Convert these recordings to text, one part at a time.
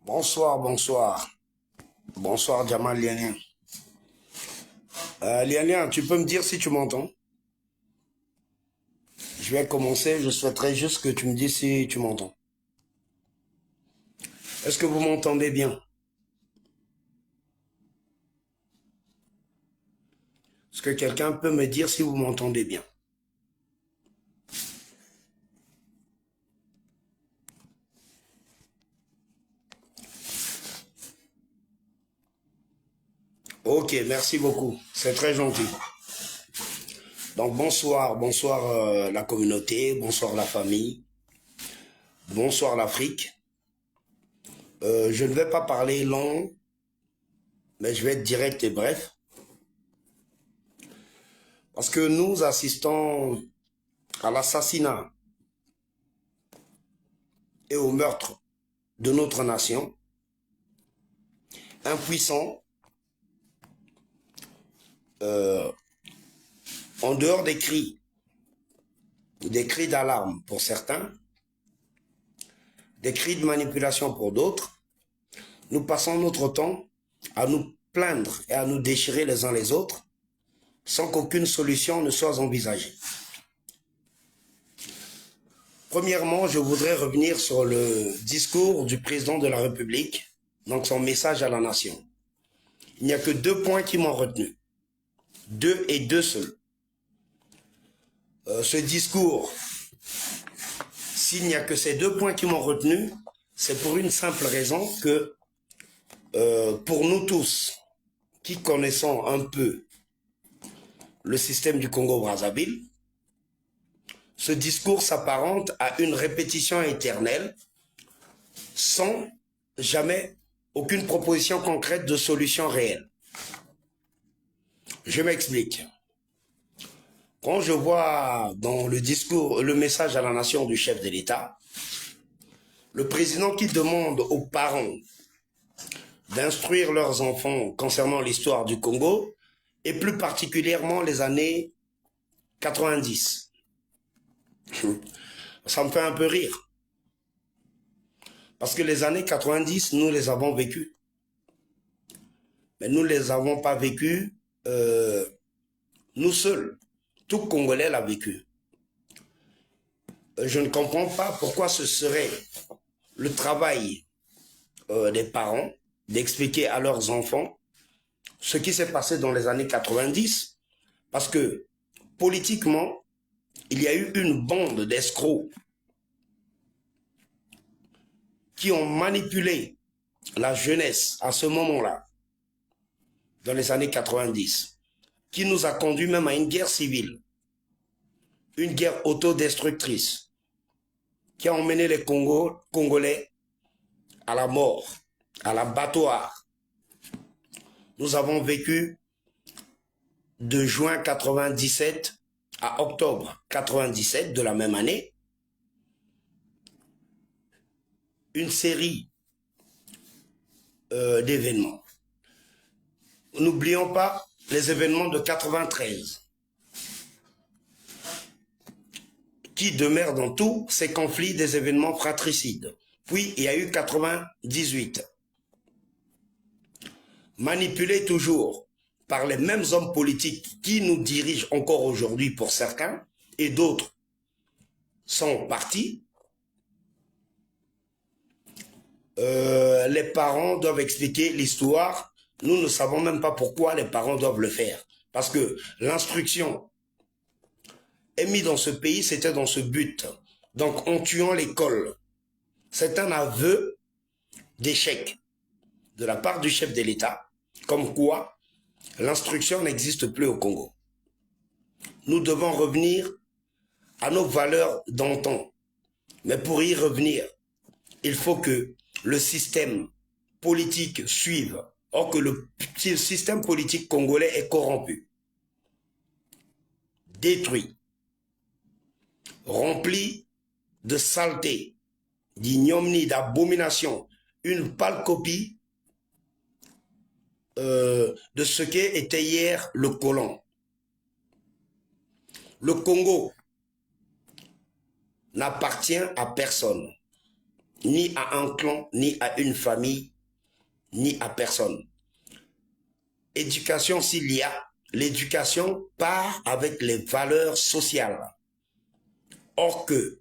Bonsoir, bonsoir. Bonsoir, Jamal Lianien. Lianien, tu peux me dire si tu m'entends? Je vais commencer, je souhaiterais juste que tu me dises si tu m'entends. Est-ce que vous m'entendez bien? Est-ce que quelqu'un peut me dire si vous m'entendez bien? Ok, merci beaucoup. C'est très gentil. Donc bonsoir, bonsoir la communauté, bonsoir la famille, bonsoir l'Afrique. Je ne vais pas parler long, mais je vais être direct et bref. Parce que nous assistons à l'assassinat et au meurtre de notre nation, impuissant, en dehors des cris d'alarme pour certains, des cris de manipulation pour d'autres, nous passons notre temps à nous plaindre et à nous déchirer les uns les autres sans qu'aucune solution ne soit envisagée. Premièrement, je voudrais revenir sur le discours du président de la République, donc son message à la nation. Il n'y a que 2 points qui m'ont retenu. 2 et 2 seuls. Ce discours, s'il n'y a que ces 2 points qui m'ont retenu, c'est pour une simple raison que pour nous tous qui connaissons un peu le système du Congo-Brazzaville, ce discours s'apparente à une répétition éternelle sans jamais aucune proposition concrète de solution réelle. Je m'explique. Quand je vois dans le discours, le message à la nation du chef de l'État, le président qui demande aux parents d'instruire leurs enfants concernant l'histoire du Congo, et plus particulièrement les années 90. Ça me fait un peu rire. Parce que les années 90, nous les avons vécues. Mais nous ne les avons pas vécues nous seuls. Tout Congolais l'a vécu. Je ne comprends pas pourquoi ce serait le travail des parents d'expliquer à leurs enfants ce qui s'est passé dans les années 90. Parce que politiquement, il y a eu une bande d'escrocs qui ont manipulé la jeunesse à ce moment-là, dans les années 90, qui nous a conduit même à une guerre civile, une guerre autodestructrice, qui a emmené les Congolais à la mort, à l'abattoir. Nous avons vécu de juin 97 à octobre 97 de la même année, une série d'événements. N'oublions pas les événements de 93, qui demeurent dans tous ces conflits des événements fratricides. Puis il y a eu 98, manipulés toujours par les mêmes hommes politiques qui nous dirigent encore aujourd'hui pour certains, et d'autres sont partis. Les parents doivent expliquer l'histoire. Nous ne savons même pas pourquoi les parents doivent le faire. Parce que l'instruction émise dans ce pays, c'était dans ce but. Donc, en tuant l'école, c'est un aveu d'échec de la part du chef de l'État, comme quoi l'instruction n'existe plus au Congo. Nous devons revenir à nos valeurs d'antan. Mais pour y revenir, il faut que le système politique suive. Or que le système politique congolais est corrompu, détruit, rempli de saleté, d'ignominie, d'abomination, une pâle copie de ce qu'était hier le colon. Le Congo n'appartient à personne. ni à un clan, ni à une famille, ni à personne. Éducation s'il y a, l'éducation part avec les valeurs sociales. Or que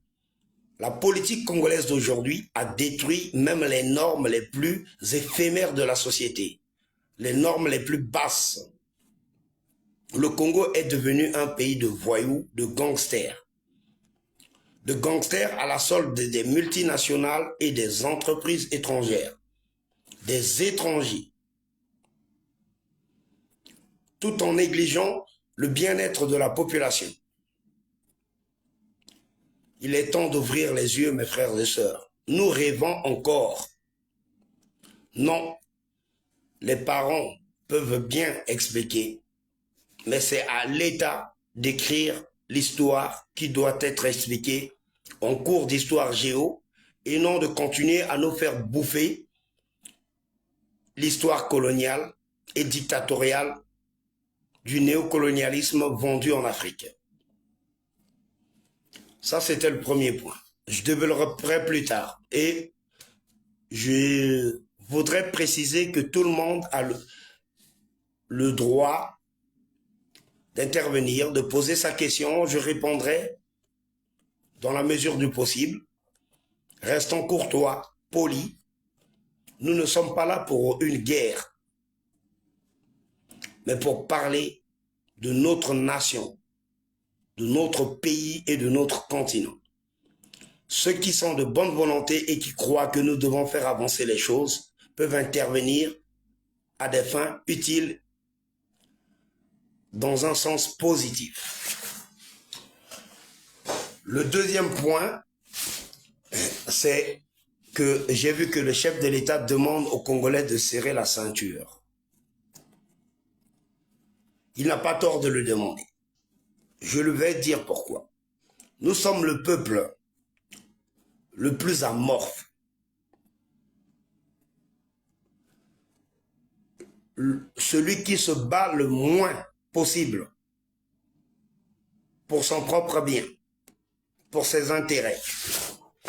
la politique congolaise d'aujourd'hui a détruit même les normes les plus éphémères de la société, les normes les plus basses. Le Congo est devenu un pays de voyous, de gangsters. De gangsters à la solde des multinationales et des entreprises étrangères, des étrangers, tout en négligeant le bien-être de la population. Il est temps d'ouvrir les yeux, mes frères et sœurs. Nous rêvons encore. Non, les parents peuvent bien expliquer, mais c'est à l'État d'écrire l'histoire qui doit être expliquée en cours d'histoire géo et non de continuer à nous faire bouffer l'histoire coloniale et dictatoriale du néocolonialisme vendu en Afrique. Ça, c'était le premier point. Je développerai plus tard. Et je voudrais préciser que tout le monde a le droit d'intervenir, de poser sa question. Je répondrai dans la mesure du possible. Restons courtois, polis. Nous ne sommes pas là pour une guerre, mais pour parler de notre nation, de notre pays et de notre continent. Ceux qui sont de bonne volonté et qui croient que nous devons faire avancer les choses peuvent intervenir à des fins utiles dans un sens positif. Le deuxième point, c'est que j'ai vu que le chef de l'État demande aux Congolais de serrer la ceinture. Il n'a pas tort de le demander. Je le vais dire pourquoi. Nous sommes le peuple le plus amorphe. Celui qui se bat le moins possible pour son propre bien, pour ses intérêts.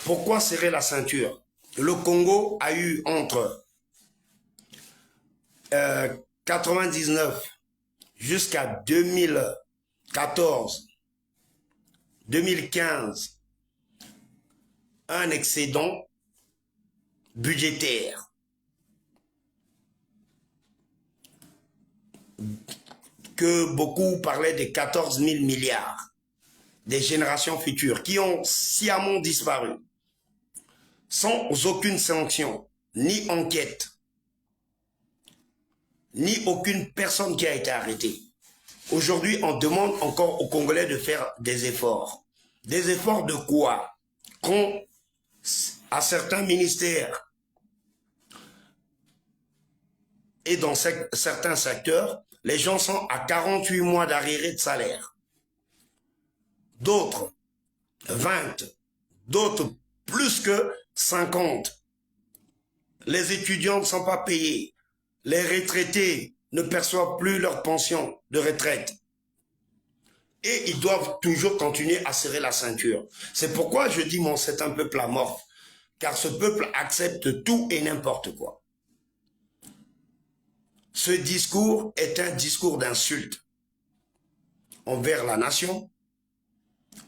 Pourquoi serrer la ceinture? Le Congo a eu entre 99 jusqu'à 2014, 2015, un excédent budgétaire que beaucoup parlaient de 14 000 milliards des générations futures qui ont sciemment disparu sans aucune sanction, ni enquête, ni aucune personne qui a été arrêtée. Aujourd'hui, on demande encore aux Congolais de faire des efforts. Des efforts de quoi? Quand à certains ministères et dans certains secteurs, les gens sont à 48 mois d'arriérés de salaire. D'autres, 20, d'autres plus que 50. Les étudiants ne sont pas payés. Les retraités ne perçoivent plus leur pension de retraite. Et ils doivent toujours continuer à serrer la ceinture. C'est pourquoi je dis, c'est un peuple amorphe. Car ce peuple accepte tout et n'importe quoi. Ce discours est un discours d'insulte envers la nation,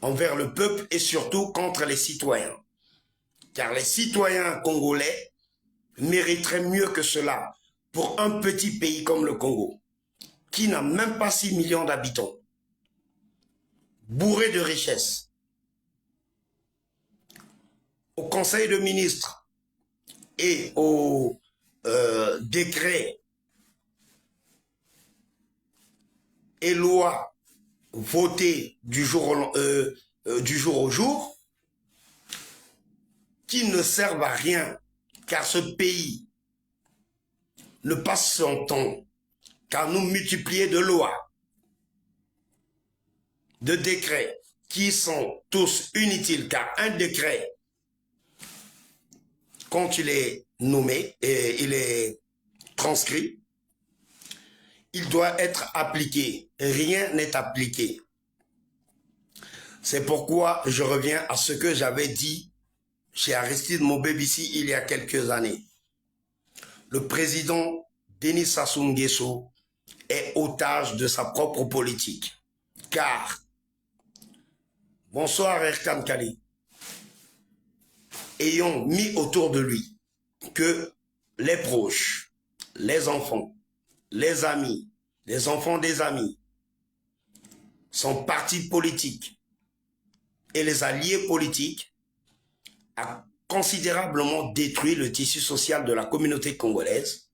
envers le peuple et surtout contre les citoyens. Car les citoyens congolais mériteraient mieux que cela pour un petit pays comme le Congo, qui n'a même pas 6 millions d'habitants, bourré de richesses. Au Conseil de ministres et au décret et lois votées du jour au jour, qui ne servent à rien, car ce pays ne passe son temps qu'à nous multiplier de lois, de décrets, qui sont tous inutiles, car un décret, quand il est nommé et il est transcrit, il doit être appliqué. Rien n'est appliqué. C'est pourquoi je reviens à ce que j'avais dit chez Aristide Mobebisi il y a quelques années. Le président Denis Sassou Nguesso est otage de sa propre politique. Car, bonsoir Erkan Kali, ayant mis autour de lui que les proches, les enfants, les amis, les enfants des amis, son parti politique et les alliés politiques a considérablement détruit le tissu social de la communauté congolaise,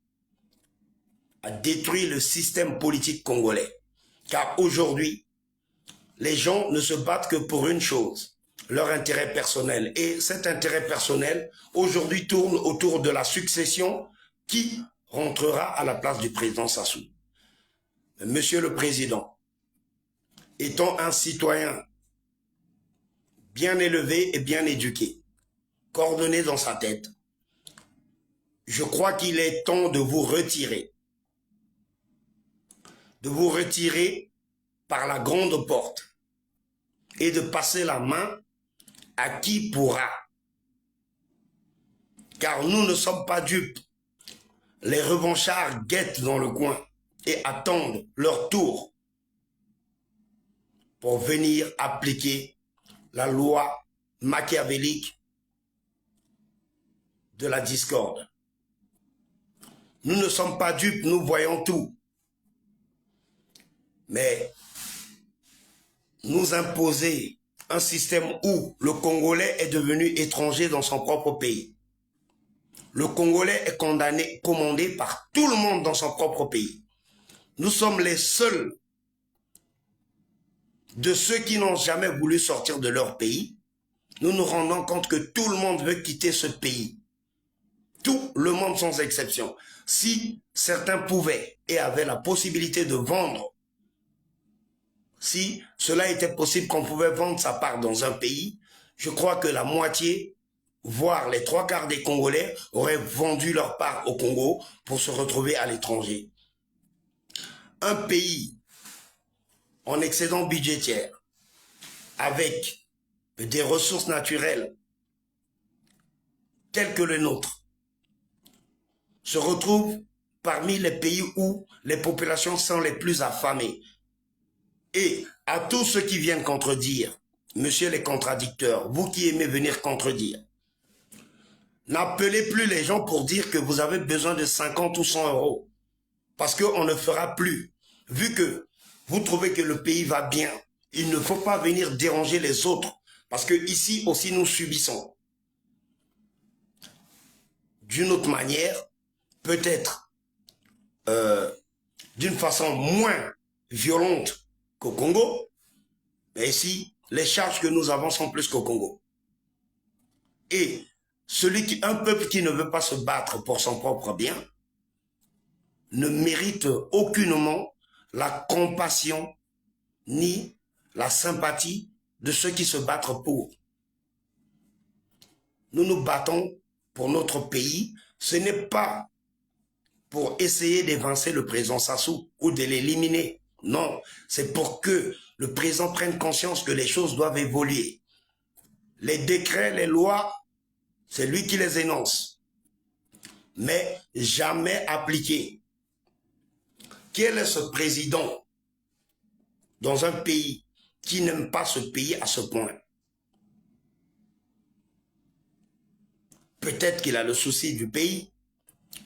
a détruit le système politique congolais. Car aujourd'hui, les gens ne se battent que pour une chose, leur intérêt personnel. Et cet intérêt personnel, aujourd'hui, tourne autour de la succession qui rentrera à la place du président Sassou. Monsieur le Président, étant un citoyen bien élevé et bien éduqué, coordonné dans sa tête, je crois qu'il est temps de vous retirer. De vous retirer par la grande porte et de passer la main à qui pourra. Car nous ne sommes pas dupes. Les revanchards guettent dans le coin et attendent leur tour pour venir appliquer la loi machiavélique de la discorde. Nous ne sommes pas dupes, nous voyons tout. Mais nous imposer un système où le Congolais est devenu étranger dans son propre pays. Le Congolais est condamné, commandé par tout le monde dans son propre pays. Nous sommes les seuls de ceux qui n'ont jamais voulu sortir de leur pays. Nous nous rendons compte que tout le monde veut quitter ce pays. Tout le monde sans exception. Si certains pouvaient et avaient la possibilité de vendre, si cela était possible qu'on pouvait vendre sa part dans un pays, je crois que la moitié, voire les 3/4 des Congolais auraient vendu leur part au Congo pour se retrouver à l'étranger. Un pays en excédent budgétaire, avec des ressources naturelles telles que le nôtre, se retrouve parmi les pays où les populations sont les plus affamées. Et à tous ceux qui viennent contredire, monsieur les contradicteurs, vous qui aimez venir contredire, n'appelez plus les gens pour dire que vous avez besoin de 50 ou 100 euros. Parce qu'on ne fera plus. Vu que vous trouvez que le pays va bien, il ne faut pas venir déranger les autres. Parce que ici aussi nous subissons. D'une autre manière, peut-être d'une façon moins violente qu'au Congo, mais ici, les charges que nous avons sont plus qu'au Congo. Et un peuple qui ne veut pas se battre pour son propre bien ne mérite aucunement la compassion ni la sympathie de ceux qui se battent pour. Nous nous battons pour notre pays. Ce n'est pas pour essayer d'évincer le président Sassou ou de l'éliminer. Non, c'est pour que le président prenne conscience que les choses doivent évoluer. Les décrets, les lois, c'est lui qui les énonce, mais jamais appliqués. Quel est ce président dans un pays qui n'aime pas ce pays à ce point? Peut-être qu'il a le souci du pays,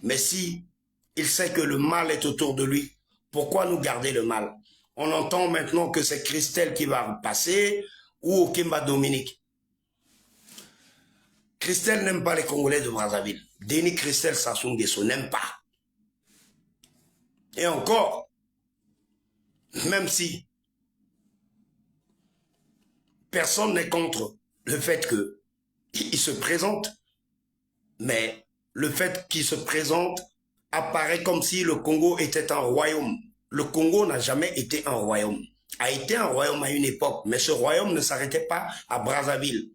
mais si il sait que le mal est autour de lui, pourquoi nous garder le mal? On entend maintenant que c'est Christelle qui va passer ou Okemba Dominique. Christelle n'aime pas les Congolais de Brazzaville. Denis Christelle Sassou Nguesso n'aime pas. Et encore, même si personne n'est contre le fait qu'il se présente, mais le fait qu'il se présente apparaît comme si le Congo était un royaume. Le Congo n'a jamais été un royaume. A été un royaume à une époque, mais ce royaume ne s'arrêtait pas à Brazzaville.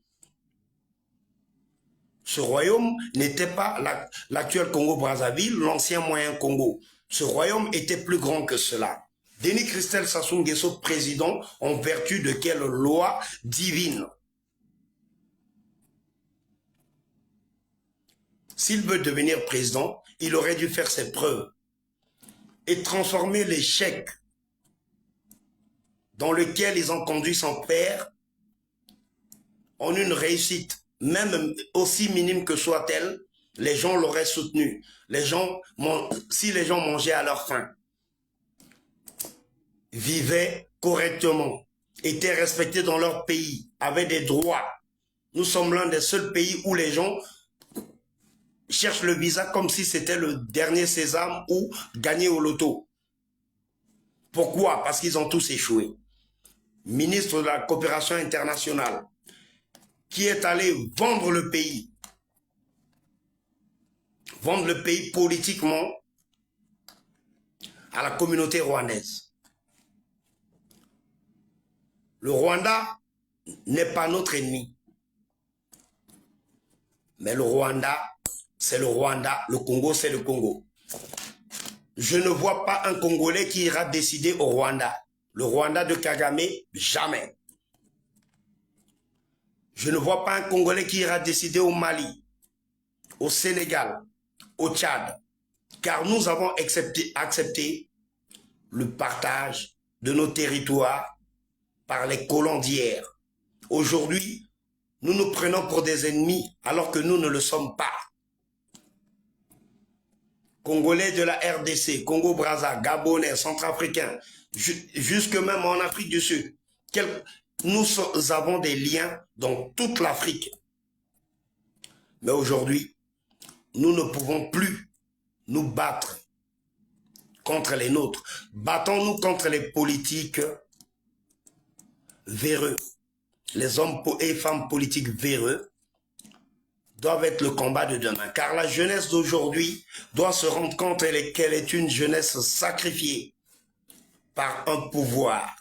Ce royaume n'était pas l'actuel Congo-Brazzaville, l'ancien moyen Congo. Ce royaume était plus grand que cela. Denis Christelle Sassou Nguesso, président, en vertu de quelle loi divine? S'il veut devenir président, il aurait dû faire ses preuves et transformer l'échec dans lequel ils ont conduit son père en une réussite, même aussi minime que soit-elle. Les gens l'auraient soutenu. Si les gens mangeaient à leur faim, vivaient correctement, étaient respectés dans leur pays, avaient des droits. Nous sommes l'un des seuls pays où les gens cherchent le visa comme si c'était le dernier sésame ou gagner au loto. Pourquoi? Parce qu'ils ont tous échoué. Ministre de la coopération internationale, qui est allé vendre le pays politiquement à la communauté rwandaise. Le Rwanda n'est pas notre ennemi. Mais le Rwanda, c'est le Rwanda. Le Congo, c'est le Congo. Je ne vois pas un Congolais qui ira décider au Rwanda. Le Rwanda de Kagame, jamais. Je ne vois pas un Congolais qui ira décider au Mali, au Sénégal, au Tchad. Car nous avons accepté le partage de nos territoires par les colons d'hier. Aujourd'hui, nous nous prenons pour des ennemis alors que nous ne le sommes pas. Congolais de la RDC, Congo-Brazza, Gabonais, Centrafricains, jusque même en Afrique du Sud. Nous avons des liens dans toute l'Afrique. Mais aujourd'hui, nous ne pouvons plus nous battre contre les nôtres. Battons-nous contre les politiques véreux. Les hommes et femmes politiques véreux doivent être le combat de demain. Car la jeunesse d'aujourd'hui doit se rendre compte qu'elle est une jeunesse sacrifiée par un pouvoir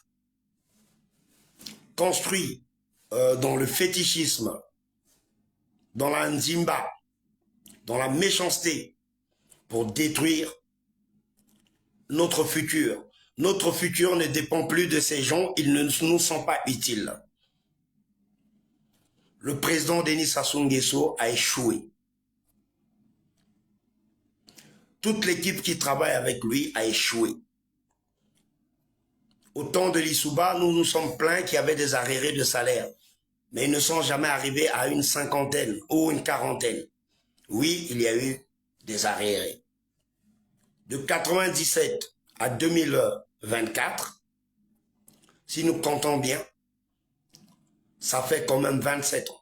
construit dans le fétichisme, dans la nzimba, dans la méchanceté, pour détruire notre futur. Notre futur ne dépend plus de ces gens, ils ne nous sont pas utiles. Le président Denis Sassou Nguesso a échoué. Toute l'équipe qui travaille avec lui a échoué. Au temps de l'Issouba, nous nous sommes plaints qu'il y avait des arriérés de salaire. Mais ils ne sont jamais arrivés à une cinquantaine ou une quarantaine. Oui, il y a eu des arriérés. De 97 à 2024, si nous comptons bien, ça fait quand même 27 ans.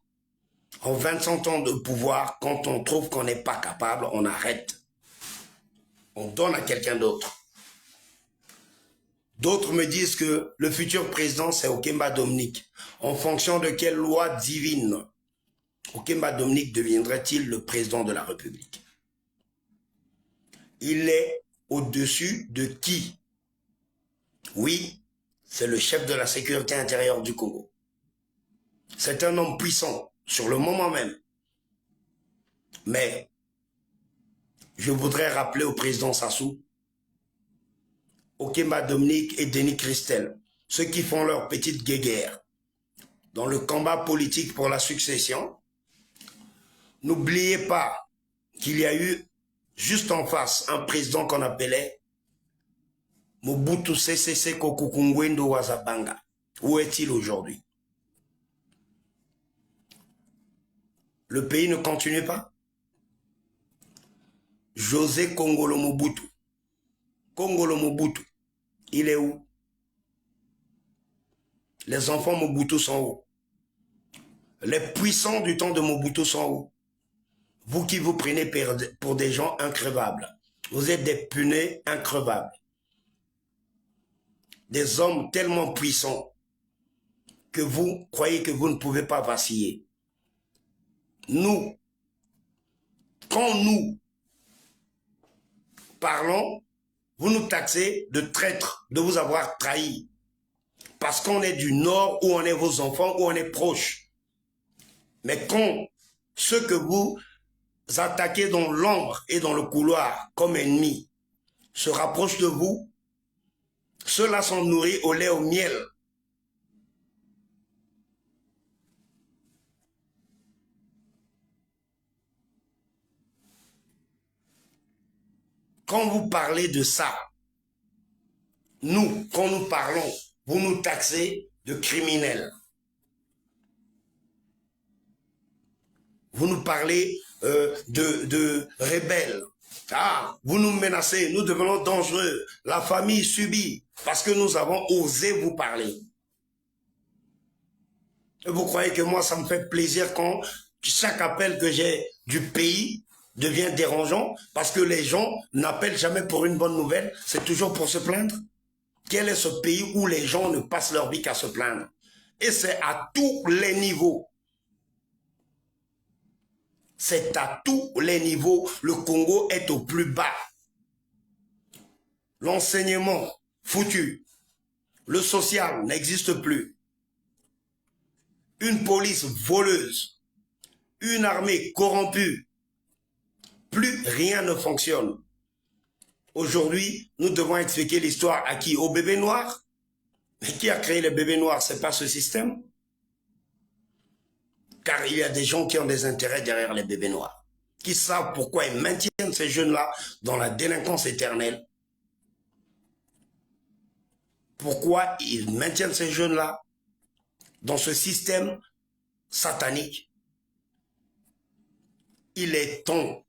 En 25 ans de pouvoir, quand on trouve qu'on n'est pas capable, on arrête. On donne à quelqu'un d'autre. D'autres me disent que le futur président, c'est Okemba Dominique. En fonction de quelle loi divine Okemba Dominique deviendrait-il le président de la République? Il est au-dessus de qui? Oui, c'est le chef de la sécurité intérieure du Congo. C'est un homme puissant, sur le moment même. Mais, je voudrais rappeler au président Sassou, Okemba Dominique et Denis Christel, ceux qui font leur petite guéguerre dans le combat politique pour la succession, n'oubliez pas qu'il y a eu juste en face un président qu'on appelait Mobutu Sese Seko Kukungwendo Wazabanga. Où est-il aujourd'hui? Le pays ne continue pas. José Kongolo Mobutu. Kongolo Mobutu, il est où? Les enfants Mobutu sont où? Les puissants du temps de Mobutu sont où? Vous qui vous prenez pour des gens increvables. Vous êtes des punais increvables. Des hommes tellement puissants que vous croyez que vous ne pouvez pas vaciller. Nous, quand nous parlons, vous nous taxez de traîtres, de vous avoir trahi. Parce qu'on est du Nord, où on est vos enfants, où on est proches. Mais quand ceux que vous attaquez dans l'ombre et dans le couloir comme ennemis se rapprochent de vous, ceux-là sont nourris au lait, au miel. quand vous parlez de ça, nous, quand nous parlons, vous nous taxez de criminels. Vous nous parlez de rebelles. Ah, vous nous menacez, nous devenons dangereux. La famille subit parce que nous avons osé vous parler. Et vous croyez que moi, ça me fait plaisir quand chaque appel que j'ai du pays devient dérangeant parce que les gens n'appellent jamais pour une bonne nouvelle, c'est toujours pour se plaindre. Quel est ce pays où les gens ne passent leur vie qu'à se plaindre? Et c'est à tous les niveaux. C'est à tous les niveaux. Le Congo est au plus bas. L'enseignement foutu. Le social n'existe plus. Une police voleuse. Une armée corrompue. Plus rien ne fonctionne. Aujourd'hui, nous devons expliquer l'histoire à qui? Aux bébés noirs? Mais qui a créé les bébés noirs? Ce n'est pas ce système. Car il y a des gens qui ont des intérêts derrière les bébés noirs, qui savent pourquoi ils maintiennent ces jeunes-là dans la délinquance éternelle. Pourquoi ils maintiennent ces jeunes-là dans ce système satanique. Il est temps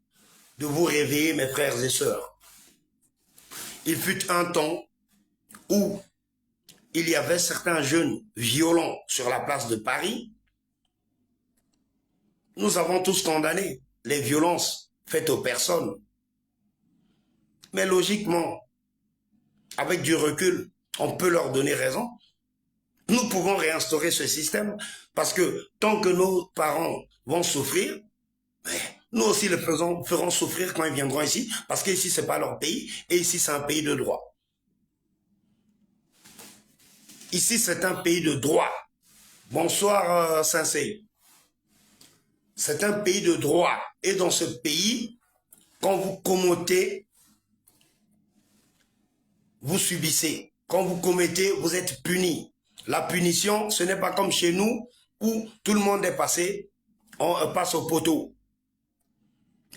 de vous réveiller, mes frères et sœurs. Il fut un temps où il y avait certains jeunes violents sur la place de Paris. Nous avons tous condamné les violences faites aux personnes. Mais logiquement, avec du recul, on peut leur donner raison. Nous pouvons réinstaurer ce système parce que tant que nos parents vont souffrir, nous aussi les ferons souffrir quand ils viendront ici parce qu'ici, ce n'est pas leur pays et ici, c'est un pays de droit. Ici, c'est un pays de droit. Bonsoir, Sensei. C'est un pays de droit. Et dans ce pays, quand vous commotez, vous subissez. Quand vous commettez, vous êtes puni. La punition, ce n'est pas comme chez nous où tout le monde est passé, on passe au poteau.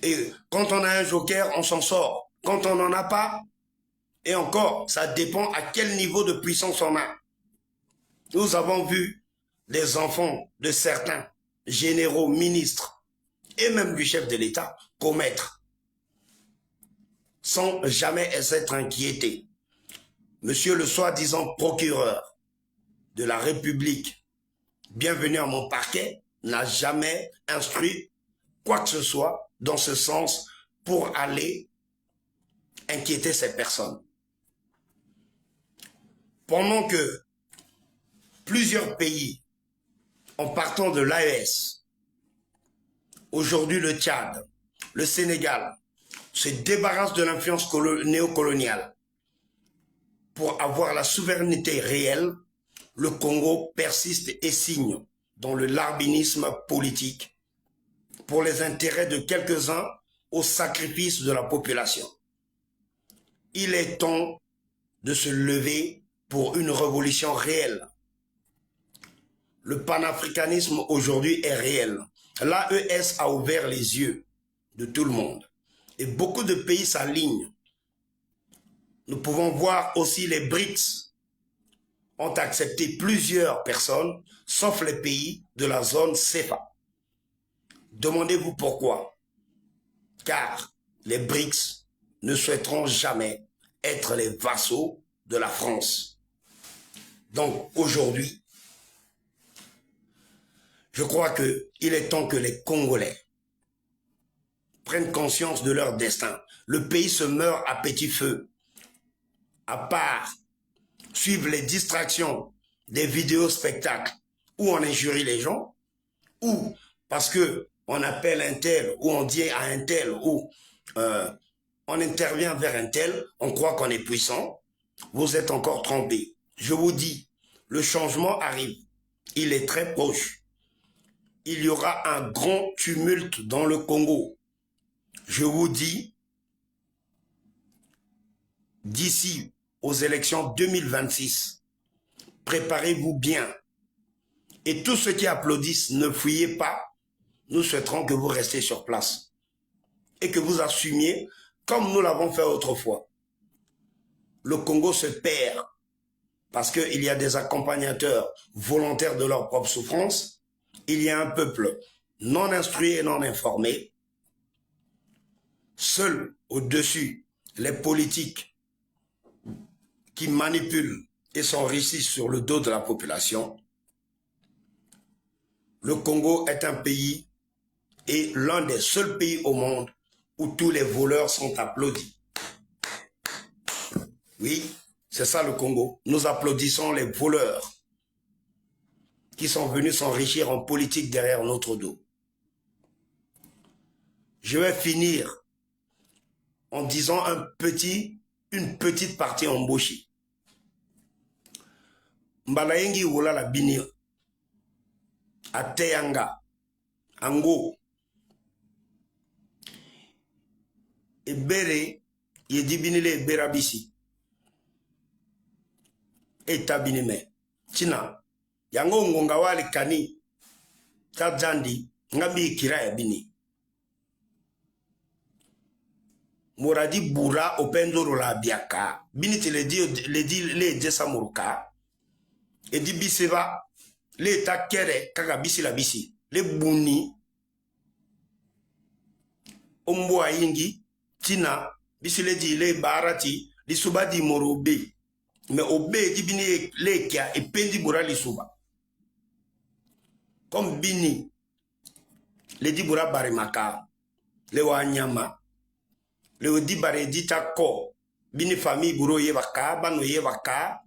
Et quand on a un joker, on s'en sort. Quand on n'en a pas, et encore, ça dépend à quel niveau de puissance on a. Nous avons vu des enfants de certains généraux, ministres, et même du chef de l'État commettre, sans jamais s'être inquiétés. Monsieur le soi-disant procureur de la République, bienvenue à mon parquet, n'a jamais instruit quoi que ce soit dans ce sens pour aller inquiéter ces personnes. Pendant que plusieurs pays, en partant de l'AES, aujourd'hui le Tchad, le Sénégal, se débarrassent de l'influence néocoloniale pour avoir la souveraineté réelle, le Congo persiste et signe dans le larbinisme politique pour les intérêts de quelques-uns au sacrifice de la population. Il est temps de se lever pour une révolution réelle. Le panafricanisme aujourd'hui est réel. L'AES a ouvert les yeux de tout le monde. Et beaucoup de pays s'alignent. Nous pouvons voir aussi les BRICS ont accepté plusieurs personnes, sauf les pays de la zone CEFA. Demandez-vous pourquoi. Car les BRICS ne souhaiteront jamais être les vassaux de la France. Donc aujourd'hui, je crois qu'il est temps que les Congolais prennent conscience de leur destin. Le pays se meurt à petit feu. À part suivre les distractions des vidéos spectacles où on injurie les gens, ou parce qu'on appelle un tel, ou on dit à un tel, ou on intervient vers un tel, on croit qu'on est puissant, vous êtes encore trompés. Je vous dis, le changement arrive. Il est très proche. Il y aura un grand tumulte dans le Congo. Je vous dis, d'ici aux élections 2026, préparez-vous bien. Et tous ceux qui applaudissent, ne fuyez pas. Nous souhaiterons que vous restiez sur place et que vous assumiez comme nous l'avons fait autrefois. Le Congo se perd parce qu'il y a des accompagnateurs volontaires de leur propre souffrance. Il y a un peuple non instruit et non informé. Seuls au-dessus, les politiques qui manipulent et s'enrichissent sur le dos de la population. Le Congo est un pays et l'un des seuls pays au monde où tous les voleurs sont applaudis. Oui, c'est ça le Congo. Nous applaudissons les voleurs qui sont venus s'enrichir en politique derrière notre dos. Je vais finir en disant une petite partie en Mboshi. Mbalayengi wola la bini Ateyanga Ango Ebere Yedibinile Berabisi Etabinime China Yango Ngongawali Kani Tadjandi Ngabi Kiraya Bini Moradi Boura Opendoro la Biaka Bini te le dit Jessa Muruka et dit Biseva le ta kere kaka bisi la bisi le buni ombo ayingi tina bisi le di le barati li suba di morobe mais obe di bini le kia et pendi bura li suba comme bini le di bura barimaka le wanyama le di bare di tako bini famille buro yebaka bano yebaka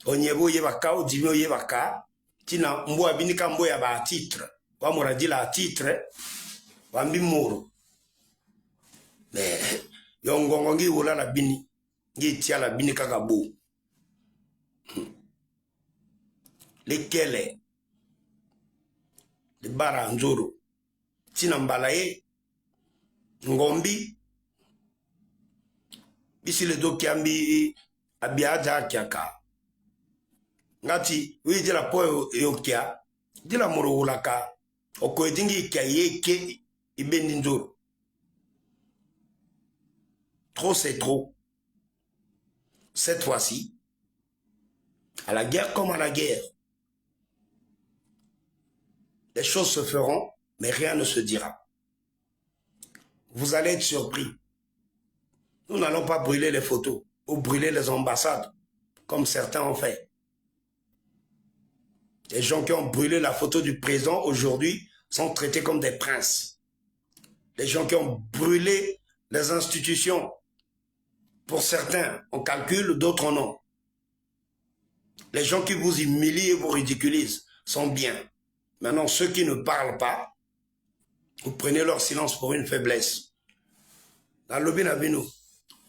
onyebo yebaka odimio yebaka tina mbo abinika mbo ya ba titre wa moradi la titre wa mbimoro mais yongongo ngi wala la bini ngi tia la bini kaka bo lekele le bara nzoro tina mbalaye ngombi bisi le doki ambi abiaja kiaka ngati wi dila po yokia dila moro wulaka oko edingi kia yeke ibendi nzoro. Trop c'est trop. Cette fois-ci, à la guerre comme à la guerre, les choses se feront, mais rien ne se dira. Vous allez être surpris. Nous n'allons pas brûler les photos ou brûler les ambassades, comme certains ont fait. Les gens qui ont brûlé la photo du président aujourd'hui sont traités comme des princes. Les gens qui ont brûlé les institutions, pour certains, on calcule, d'autres non. Les gens qui vous humilient et vous ridiculisent sont bien. Maintenant, ceux qui ne parlent pas, vous prenez leur silence pour une faiblesse. Dans le binabino,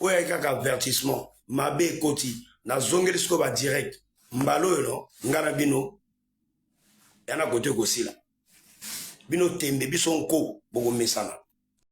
où il y a un avertissement, Mabé Koti, na zongelisko ba direct, mbalo yo, nganabino, yana kote kosila. Bino tembe, bisonko, bogo mesana.